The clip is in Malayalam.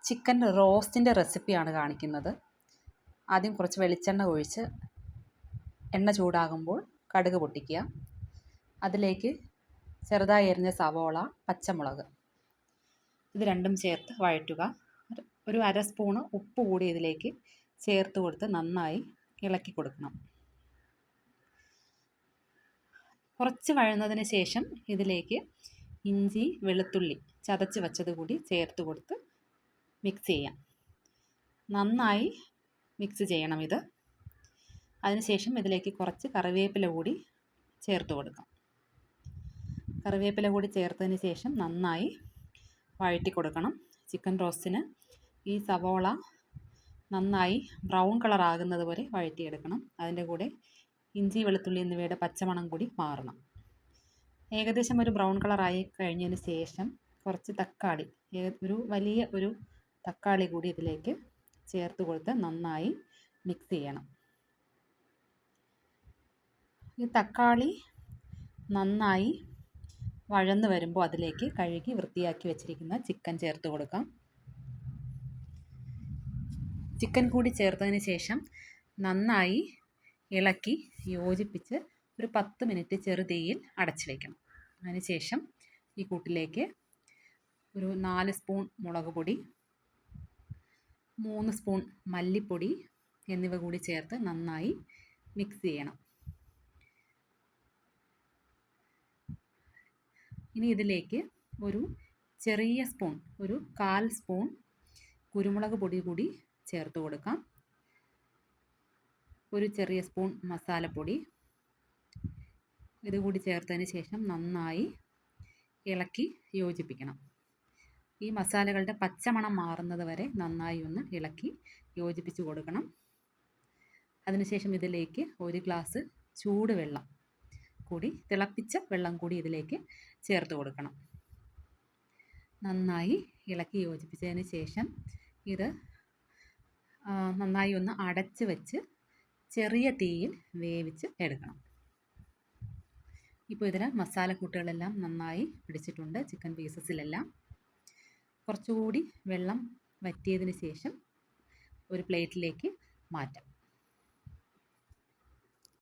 ചിക്കൻ റോസ്റ്റിൻ്റെ റെസിപ്പിയാണ് കാണിക്കുന്നത്. ആദ്യം കുറച്ച് വെളിച്ചെണ്ണ ഒഴിച്ച് എണ്ണ ചൂടാകുമ്പോൾ കടുക് പൊട്ടിക്കുക. അതിലേക്ക് ചെറുതായി എരിഞ്ഞ സവോള, പച്ചമുളക് ഇത് രണ്ടും ചേർത്ത് വഴറ്റുക. ഒരു അര സ്പൂണ് ഉപ്പ് കൂടി ഇതിലേക്ക് ചേർത്ത് കൊടുത്ത് നന്നായി ഇളക്കി കൊടുക്കണം. കുറച്ച് വഴന്നതിന് ശേഷം ഇതിലേക്ക് ഇഞ്ചി, വെളുത്തുള്ളി ചതച്ച് വച്ചത് കൂടി ചേർത്ത് കൊടുത്ത് മിക്സ് ചെയ്യാം. നന്നായി മിക്സ് ചെയ്യണം ഇത്. അതിനുശേഷം ഇതിലേക്ക് കുറച്ച് കറിവേപ്പില കൂടി ചേർത്ത് കൊടുക്കാം. കറിവേപ്പില കൂടി ചേർത്തതിന് ശേഷം നന്നായി വഴറ്റി കൊടുക്കണം. ചിക്കൻ റോസ്റ്റിന് ഈ സവോള നന്നായി ബ്രൗൺ കളർ ആകുന്നത് വരെ വഴറ്റിയെടുക്കണം. അതിൻ്റെ കൂടെ ഇഞ്ചി, വെളുത്തുള്ളി എന്നിവയുടെ പച്ചമണം കൂടി മാറണം. ഏകദേശം ഒരു ബ്രൗൺ കളറായി കഴിഞ്ഞതിന് ശേഷം കുറച്ച് തക്കാളി, വലിയ ഒരു തക്കാളി കൂടി ഇതിലേക്ക് ചേർത്ത് കൊടുത്ത് നന്നായി മിക്സ് ചെയ്യണം. ഈ തക്കാളി നന്നായി വഴന്ന് വരുമ്പോൾ അതിലേക്ക് കഴുകി വൃത്തിയാക്കി വെച്ചിരിക്കുന്ന ചിക്കൻ ചേർത്ത് കൊടുക്കാം. ചിക്കൻ കൂടി ചേർത്തതിന് ശേഷം നന്നായി ഇളക്കി യോജിപ്പിച്ച് ഒരു 10 മിനിറ്റ് ചെറുതീയിൽ അടച്ചു വയ്ക്കണം. അതിനുശേഷം ഈ കൂട്ടിലേക്ക് ഒരു 4 സ്പൂൺ മുളക് പൊടി, 3 സ്പൂൺ മല്ലിപ്പൊടി എന്നിവ കൂടി ചേർത്ത് നന്നായി മിക്സ് ചെയ്യണം. ഇനി ഇതിലേക്ക് ഒരു ചെറിയ സ്പൂൺ, ഒരു 1/4 സ്പൂൺ കുരുമുളക് പൊടി കൂടി ചേർത്ത് കൊടുക്കാം. ഒരു ചെറിയ സ്പൂൺ മസാലപ്പൊടി ഇതുകൂടി ചേർത്തതിന് ശേഷം നന്നായി ഇളക്കി യോജിപ്പിക്കണം. ഈ മസാലകളുടെ പച്ചമണം മാറുന്നത് വരെ നന്നായി ഒന്ന് ഇളക്കി യോജിപ്പിച്ച് കൊടുക്കണം. അതിനുശേഷം ഇതിലേക്ക് ഒരു ഗ്ലാസ് ചൂടുവെള്ളം കൂടി, തിളപ്പിച്ച വെള്ളം കൂടി ഇതിലേക്ക് ചേർത്ത് കൊടുക്കണം. നന്നായി ഇളക്കി യോജിപ്പിച്ചതിന് ശേഷം ഇത് നന്നായി ഒന്ന് അടച്ച് വെച്ച് ചെറിയ തീയിൽ വേവിച്ച് എടുക്കണം. ഇപ്പോൾ ഇതിന് മസാലക്കൂട്ടുകളെല്ലാം നന്നായി പിടിച്ചിട്ടുണ്ട് ചിക്കൻ പീസസിലെല്ലാം. കുറച്ചുകൂടി വെള്ളം വറ്റിയതിന് ശേഷം ഒരു പ്ലേറ്റിലേക്ക് മാറ്റാം.